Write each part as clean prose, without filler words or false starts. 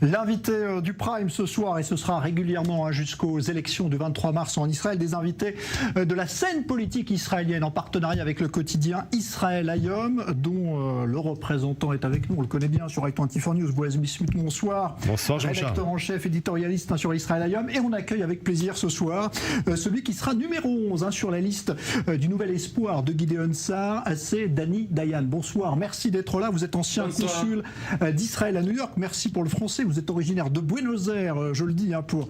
L'invité du Prime ce soir, et ce sera régulièrement jusqu'aux élections du 23 mars en Israël, des invités de la scène politique israélienne en partenariat avec le quotidien Israël Hayom, dont le représentant est avec nous, on le connaît bien sur I24 News, Boaz Bismuth, bonsoir. Bonsoir Jean-Charles. Rédacteur en chef, éditorialiste sur Israël Hayom, et on accueille avec plaisir ce soir celui qui sera numéro 11 sur la liste du Nouvel Espoir de Gideon Sa'ar, c'est Danny Dayan. Bonsoir, merci d'être là, vous êtes ancien consul d'Israël à New York, merci pour le français. Vous êtes originaire de Buenos Aires, je le dis, pour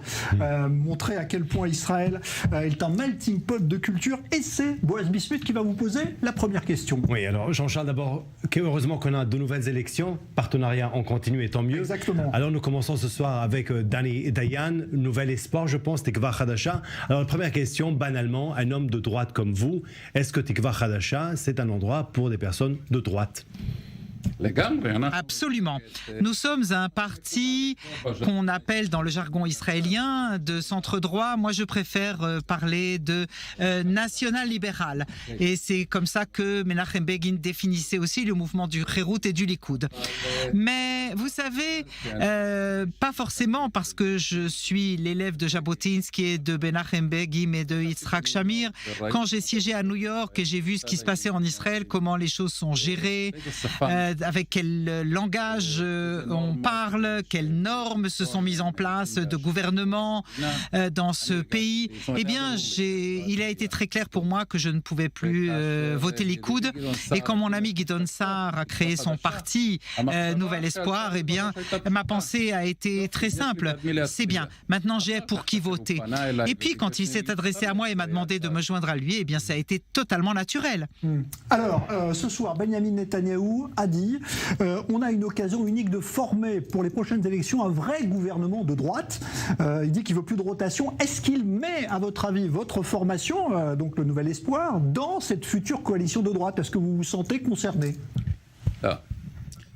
montrer à quel point Israël est un melting pot de culture. Et c'est Boaz Bismuth qui va vous poser la première question. Oui, alors Jean-Charles, d'abord, heureusement qu'on a de nouvelles élections, partenariat en continu et tant mieux. Exactement. Alors nous commençons ce soir avec Danny Dayan, Nouvel Espoir, je pense, Tikva Hadasha. Alors la première question, banalement, un homme de droite comme vous, est-ce que Tikva Hadasha, c'est un endroit pour des personnes de droite ? Absolument. Nous sommes un parti qu'on appelle dans le jargon israélien de centre-droit. Moi, je préfère parler de national-libéral. Et c'est comme ça que Menachem Begin définissait aussi le mouvement du Kherut et du Likoud. Mais vous savez, pas forcément parce que je suis l'élève de Jabotinsky et de Menachem Begin et de Yitzhak Shamir. Quand j'ai siégé à New York et j'ai vu ce qui se passait en Israël, comment les choses sont gérées, avec quel langage on parle, quelles normes se sont mises en place de gouvernement dans ce pays, eh bien, il a été très clair pour moi que je ne pouvais plus voter Likoud. Et quand mon ami Gideon Sa'ar a créé son parti Nouvel Espoir, eh bien, ma pensée a été très simple. C'est bien, maintenant j'ai pour qui voter. Et puis, quand il s'est adressé à moi et m'a demandé de me joindre à lui, eh bien, ça a été totalement naturel. Alors, ce soir, Benjamin Netanyahou a dit on a une occasion unique de former pour les prochaines élections un vrai gouvernement de droite. Il dit qu'il ne veut plus de rotation. Est-ce qu'il met, à votre avis, votre formation, donc le Nouvel Espoir, dans cette future coalition de droite? Est-ce que vous vous sentez concerné?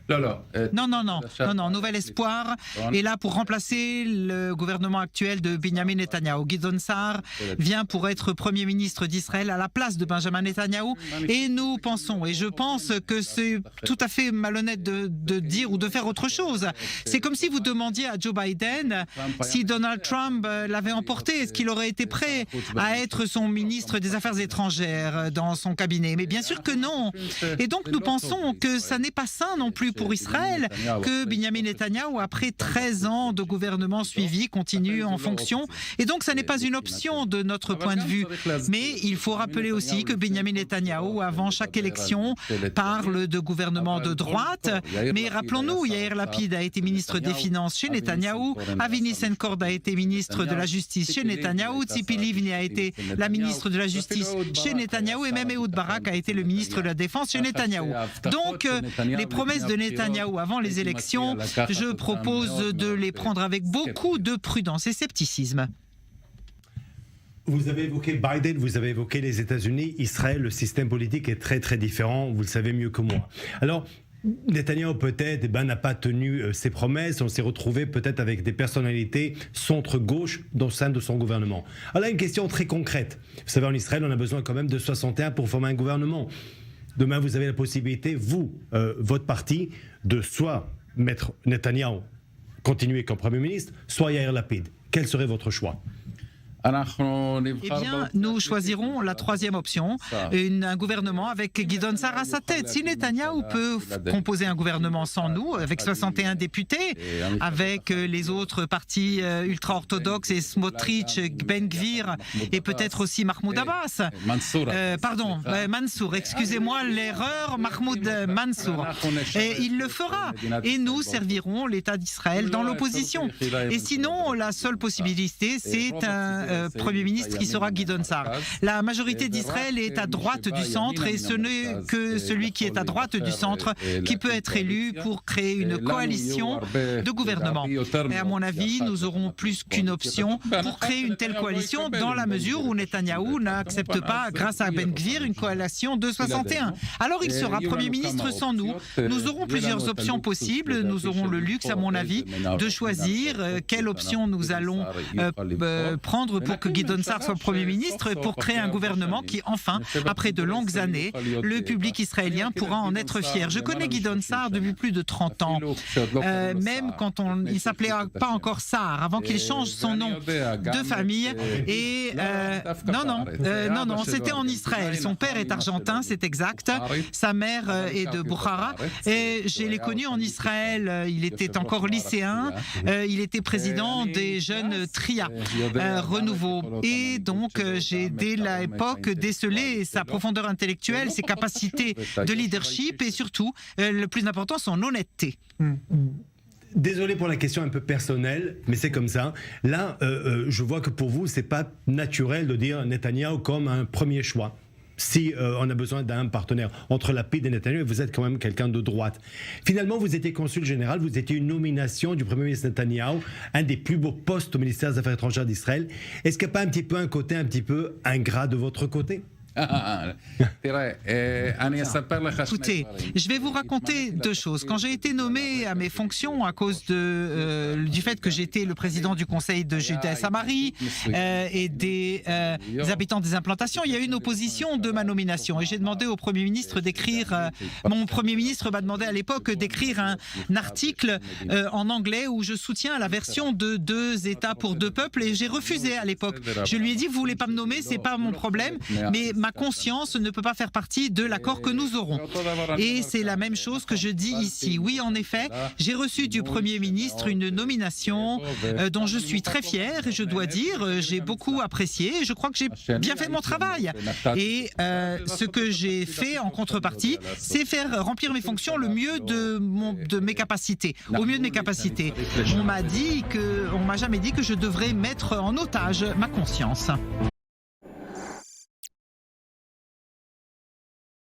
Non, Nouvel Espoir est là pour remplacer le gouvernement actuel de Benjamin Netanyahou. Gideon Sa'ar vient pour être Premier ministre d'Israël à la place de Benjamin Netanyahou. Et nous pensons, et je pense que c'est tout à fait malhonnête de dire ou de faire autre chose. C'est comme si vous demandiez à Joe Biden si Donald Trump l'avait emporté, est-ce qu'il aurait été prêt à être son ministre des Affaires étrangères dans son cabinet? Mais bien sûr que non. Et donc nous pensons que ça n'est pas sain non plus pour Israël que Benjamin Netanyahou, après 13 ans de gouvernement suivi, continue en fonction. Et donc, ça n'est pas une option de notre point de vue. Mais il faut rappeler aussi que Benjamin Netanyahou, avant chaque élection, parle de gouvernement de droite. Mais rappelons-nous, Yair Lapid a été ministre des Finances chez Netanyahou, Avi Nissencord a été ministre de la Justice chez Netanyahou, Tzipi Livni a été la ministre de la Justice chez Netanyahou et même Ehud Barak a été le ministre de la Défense chez Netanyahou. Donc, les promesses de Netanyahou avant les élections, je propose de les prendre avec beaucoup de prudence et scepticisme. Vous avez évoqué Biden, vous avez évoqué les États-Unis, Israël, le système politique est très très différent, vous le savez mieux que moi. Alors, Netanyahou peut-être n'a pas tenu ses promesses, on s'est retrouvé peut-être avec des personnalités centre-gauche au sein de son gouvernement. Alors là, une question très concrète. Vous savez, en Israël, on a besoin quand même de 61 pour former un gouvernement. Demain, vous avez la possibilité, vous, votre parti, de soit mettre Netanyahou, continuer comme Premier ministre, soit Yair Lapid. Quel serait votre choix ? Eh bien, nous choisirons la troisième option, un gouvernement avec Gideon Sa'ar à sa tête. Si Netanyahou peut composer un gouvernement sans nous, avec 61 députés, avec les autres partis ultra-orthodoxes et Smotrich, Ben Gvir et peut-être aussi Mahmoud Abbas. Mansour, excusez-moi l'erreur, Mahmoud Mansour. Et il le fera. Et nous servirons l'État d'Israël dans l'opposition. Et sinon, la seule possibilité, c'est un Premier ministre qui sera Gideon Sa'ar. La majorité d'Israël est à droite du centre et ce n'est que celui qui est à droite du centre qui peut être élu pour créer une coalition de gouvernement. Et à mon avis, nous aurons plus qu'une option pour créer une telle coalition dans la mesure où Netanyahou n'accepte pas, grâce à Ben Gvir, une coalition de 61. Alors il sera Premier ministre sans nous. Nous aurons plusieurs options possibles. Nous aurons le luxe, à mon avis, de choisir quelle option nous allons prendre suivre pour que Gideon Sa'ar soit Premier ministre, pour créer un gouvernement qui, enfin, après de longues années, le public israélien pourra en être fier. Je connais Gideon Sa'ar depuis plus de 30 ans, même quand il ne s'appelait pas encore Sa'ar, avant qu'il change son nom de famille. Et non, c'était en Israël. Son père est argentin, c'est exact. Sa mère est de Bukhara. Et je l'ai connu en Israël. Il était encore lycéen. Il était président des jeunes Tria Renouveau. Et donc, j'ai dès l'époque décelé sa profondeur intellectuelle, ses capacités de leadership et surtout, le plus important, son honnêteté. Désolé pour la question un peu personnelle, mais c'est comme ça. Là, je vois que pour vous, c'est pas naturel de dire Netanyahou comme un premier choix. Si on a besoin d'un partenaire entre Lapid et Netanyahou, vous êtes quand même quelqu'un de droite. Finalement, vous étiez consul général, vous étiez une nomination du Premier ministre Netanyahou, un des plus beaux postes au ministère des Affaires étrangères d'Israël. Est-ce qu'il n'y a pas un petit peu un côté un petit peu ingrat de votre côté ? Écoutez, je vais vous raconter deux choses. Quand j'ai été nommé à mes fonctions à cause du fait que j'étais le président du Conseil de Judée et Samarie et des habitants des implantations, il y a eu une opposition de ma nomination et j'ai demandé au Premier ministre d'écrire, mon Premier ministre m'a demandé à l'époque d'écrire un article en anglais où je soutiens la version de 2 États pour 2 peuples et j'ai refusé à l'époque. Je lui ai dit, vous voulez pas me nommer, c'est pas mon problème, mais ma conscience ne peut pas faire partie de l'accord que nous aurons. Et c'est la même chose que je dis ici. Oui, en effet, j'ai reçu du Premier ministre une nomination dont je suis très fier et je dois dire, j'ai beaucoup apprécié et je crois que j'ai bien fait mon travail. Et ce que j'ai fait en contrepartie, c'est faire remplir mes fonctions le mieux de mes capacités, au mieux de mes capacités. On m'a jamais dit que je devrais mettre en otage ma conscience.